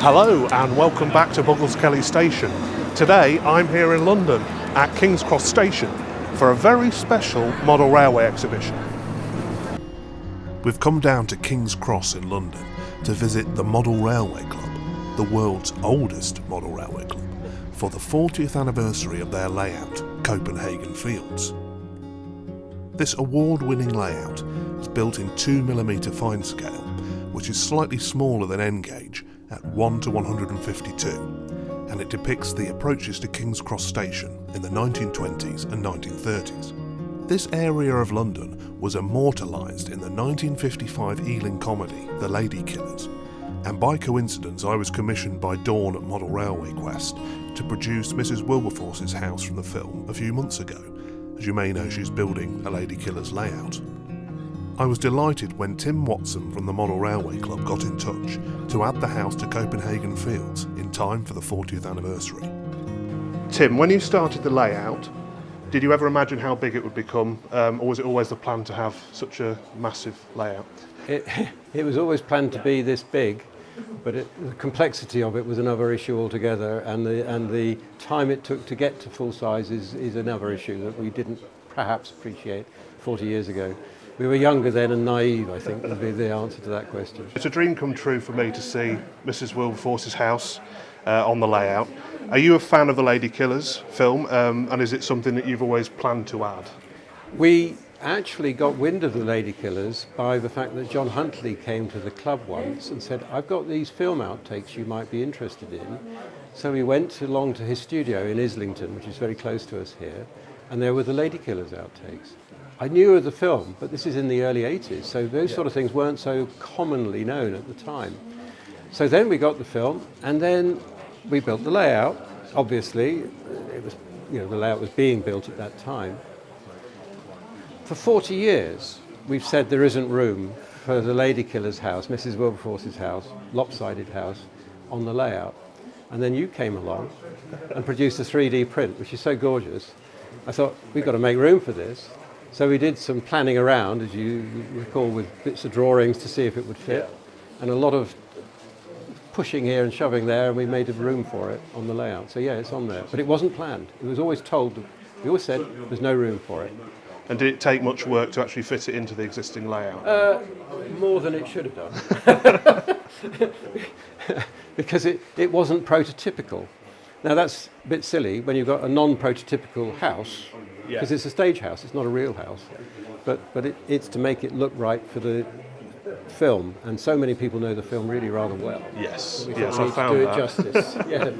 Hello and welcome back to Buggleskelly Station. Today I'm here in London at King's Cross Station for a very special model railway exhibition. We've come down to King's Cross in London to visit the Model Railway Club, the world's oldest model railway club, for the 40th anniversary of their layout, Copenhagen Fields. This award-winning layout is built in 2mm Finescale, which is slightly smaller than N gauge at 1:152, and it depicts the approaches to King's Cross Station in the 1920s and 1930s. This area of London was immortalised in the 1955 Ealing comedy, The Ladykillers, and by coincidence I was commissioned by Dawn at Model Railway Quest to produce Mrs. Wilberforce's house from the film a few months ago. As you may know, she's building a Ladykillers layout. I was delighted when Tim Watson from the Model Railway Club got in touch to add the house to Copenhagen Fields in time for the 40th anniversary. Tim, when you started the layout, did you ever imagine how big it would become, or was it always the plan to have such a massive layout? It was always planned to be this big, but the complexity of it was another issue altogether, and the time it took to get to full size is another issue that we didn't perhaps appreciate 40 years ago. We were younger then and naive, I think, would be the answer to that question. It's a dream come true for me to see Mrs. Wilberforce's house on the layout. Are you a fan of the Ladykillers film, and is it something that you've always planned to add? We actually got wind of the Ladykillers by the fact that John Huntley came to the club once and said, "I've got these film outtakes you might be interested in." So we went along to his studio in Islington, which is very close to us here, and there were the Ladykillers outtakes. I knew of the film, but this is in the early 80s, so those sort of things weren't so commonly known at the time. So then we got the film, and then we built the layout. Obviously, it was, the layout was being built at that time. For 40 years, we've said there isn't room for the Ladykillers' house, Mrs. Wilberforce's house, lopsided house, on the layout. And then you came along and produced a 3D print, which is so gorgeous. I thought, we've got to make room for this. So we did some planning around, as you recall, with bits of drawings to see if it would fit, and a lot of pushing here and shoving there, and we made a room for it on the layout. So yeah, it's on there. But it wasn't planned. It was always told, we always said there's no room for it. And did it take much work to actually fit it into the existing layout? More than it should have done. Because it wasn't prototypical. Now that's a bit silly when you've got a non-prototypical house, because it's a stage house, it's not a real house. But it's to make it look right for the film, and so many people know the film really rather well. Yes, I found do that. it justice. Yeah.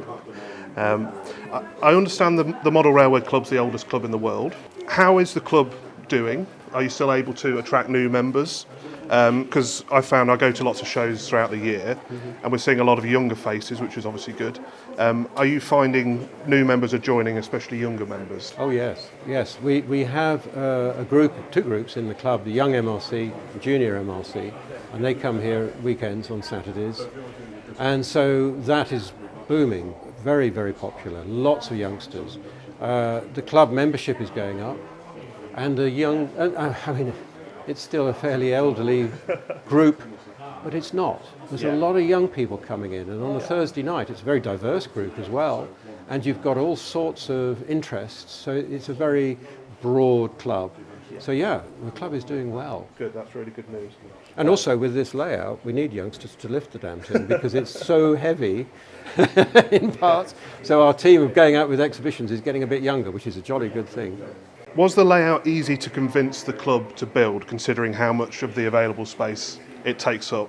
I understand the Model Railway Club's the oldest club in the world. How is the club doing? Are you still able to attract new members? Because I found I go to lots of shows throughout the year, and we're seeing a lot of younger faces, which is obviously good. Are you finding new members are joining, especially younger members? Oh yes. We have two groups in the club: the young MRC, the junior MRC, and they come here weekends on Saturdays, and so that is booming, very very popular. Lots of youngsters. The club membership is going up, and the young. It's still a fairly elderly group, but it's not. There's a lot of young people coming in, and on a Thursday night it's a very diverse group as well, and you've got all sorts of interests, so it's a very broad club. So yeah, the club is doing well. Good, that's really good news. And also with this layout, we need youngsters to lift the damn thing because it's so heavy in parts. So our team of going out with exhibitions is getting a bit younger, which is a jolly good thing. Was the layout easy to convince the club to build, considering how much of the available space it takes up?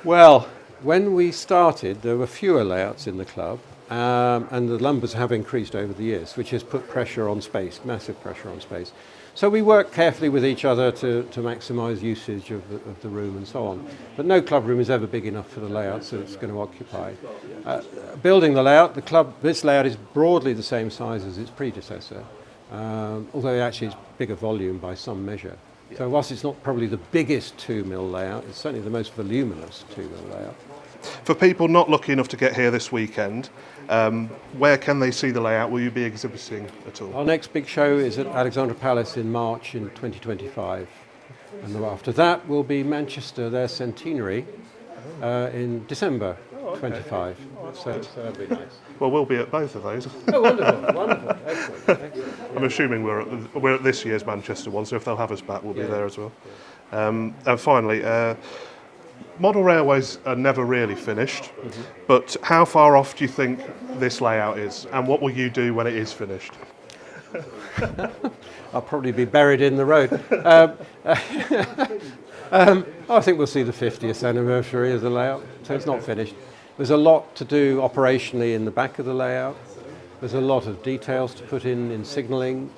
Well, when we started, there were fewer layouts in the club, and the numbers have increased over the years, which has put pressure on space, massive pressure on space. So we work carefully with each other to maximise usage of the room and so on. But no club room is ever big enough for the layouts that it's going to occupy. Building the layout, this layout is broadly the same size as its predecessor. Although actually it's bigger volume by some measure. So whilst it's not probably the biggest 2mm layout, it's certainly the most voluminous 2mm layout. For people not lucky enough to get here this weekend, where can they see the layout? Will you be exhibiting at all? Our next big show is at Alexandra Palace in March in 2025. And after that will be Manchester, their centenary, in December. Oh, 25. So that'd be nice. Well, we'll be at both of those. Oh, wonderful, wonderful, excellent. I'm assuming we're at this year's Manchester one, so if they'll have us back, we'll be there as well. And finally, model railways are never really finished, but how far off do you think this layout is, and what will you do when it is finished? I'll probably be buried in the road. I think we'll see the 50th anniversary of the layout, so it's not finished. There's a lot to do operationally in the back of the layout. There's a lot of details to put in signalling.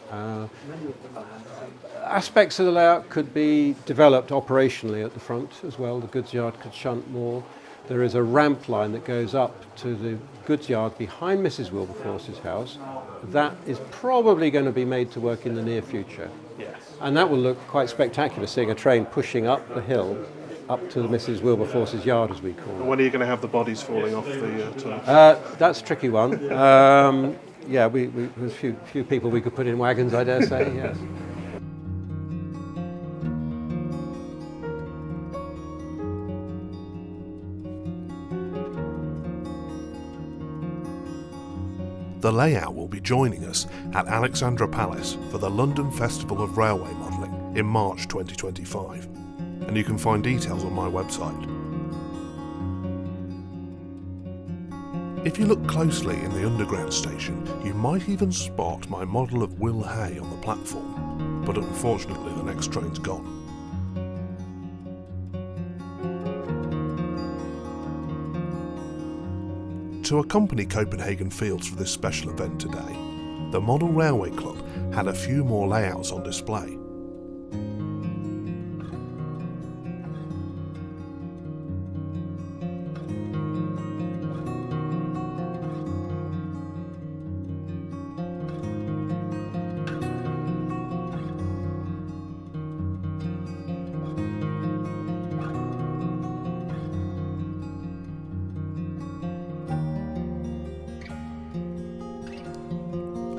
Aspects of the layout could be developed operationally at the front as well. The goods yard could shunt more. There is a ramp line that goes up to the goods yard behind Mrs. Wilberforce's house. That is probably going to be made to work in the near future. Yes. And that will look quite spectacular, seeing a train pushing up the hill up to Mrs. Wilberforce's yard, as we call it. When are you going to have the bodies falling off the tunnel? That's a tricky one. Yeah, there's a few people we could put in wagons, I dare say, yes. The layout will be joining us at Alexandra Palace for the London Festival of Railway Modelling in March 2025, and you can find details on my website. If you look closely in the underground station, you might even spot my model of Will Hay on the platform, but unfortunately the next train's gone. To accompany Copenhagen Fields for this special event today, the Model Railway Club had a few more layouts on display.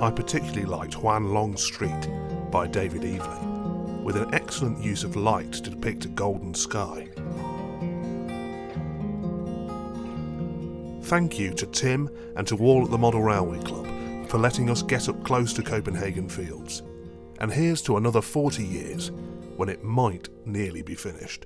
I particularly liked Juan Long Street by David Evelyn, with an excellent use of light to depict a golden sky. Thank you to Tim and to all at the Model Railway Club for letting us get up close to Copenhagen Fields. And here's to another 40 years when it might nearly be finished.